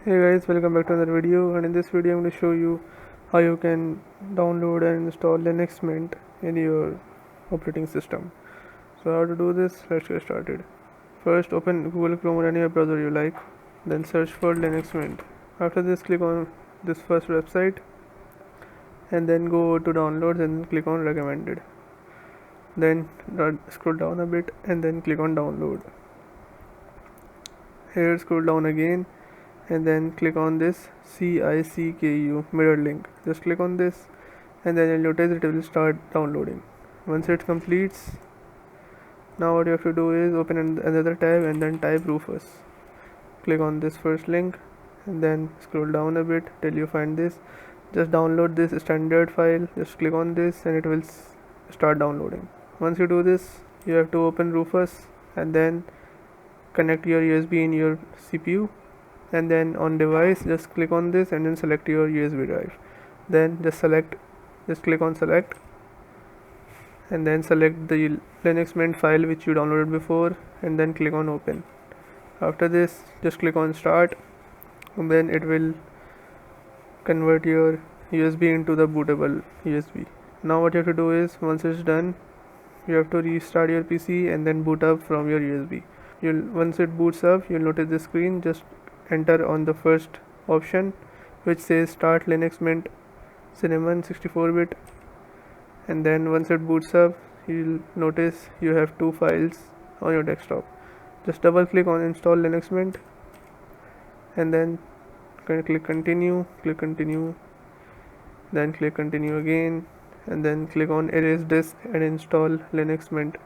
Hey guys, welcome back to another video, and in this video I'm going to show you how you can download and install Linux Mint in your operating system. So how to do this? Let's get started. First open Google Chrome or any other browser you like, then search for Linux Mint. After this click on this first website and then go to downloads and click on recommended. Then scroll down a bit and then click on download. Here scroll down again and then click on this CICKU mirror link. Just click on this and then you'll notice it will start downloading. Once it completes, now what you have to do is open another tab and then type Rufus. Click on this first link and then scroll down a bit till you find this. Just download this standard file. Just click on this and it will start downloading. Once you do this, you have to open Rufus and then connect your USB in your CPU, and then on device just click on this and then select your USB drive. Then just click on select and then select the Linux Mint file which you downloaded before and then click on open. After this just click on start and then it will convert your USB into the bootable USB. Now what you have to do is, once it's done, you have to restart your PC and then boot up from your USB. Once it boots up, you'll notice this screen. Just enter on the first option which says start Linux Mint Cinnamon 64-bit, and then once it boots up, you'll notice you have two files on your desktop. Just double click on install Linux Mint and then click continue, then click continue again, and then click on erase disk and install Linux Mint.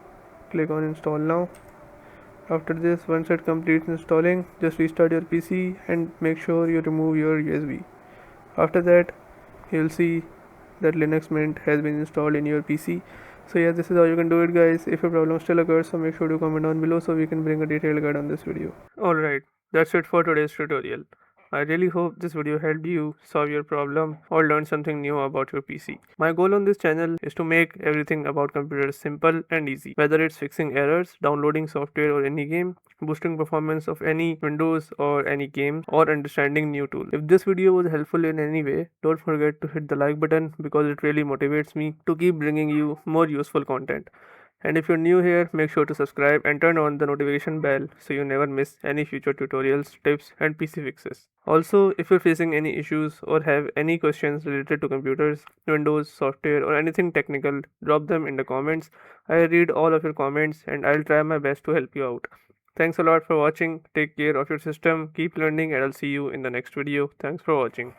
Click on install now. After this, once it completes installing, just restart your PC and make sure you remove your USB. After that, you'll see that Linux Mint has been installed in your PC. So yeah, this is how you can do it, guys. If a problem still occurs, so make sure to comment down below so we can bring a detailed guide on this video. Alright, that's it for today's tutorial. I really hope this video helped you solve your problem or learn something new about your PC. My goal on this channel is to make everything about computers simple and easy, whether it's fixing errors, downloading software or any game, boosting performance of any Windows or any game, or understanding new tools. If this video was helpful in any way, don't forget to hit the like button because it really motivates me to keep bringing you more useful content. And if you're new here, make sure to subscribe and turn on the notification bell so you never miss any future tutorials, tips, and PC fixes. Also, if you're facing any issues or have any questions related to computers, Windows, software, or anything technical, drop them in the comments. I read all of your comments and I'll try my best to help you out. Thanks a lot for watching. Take care of your system, keep learning, and I'll see you in the next video. Thanks for watching.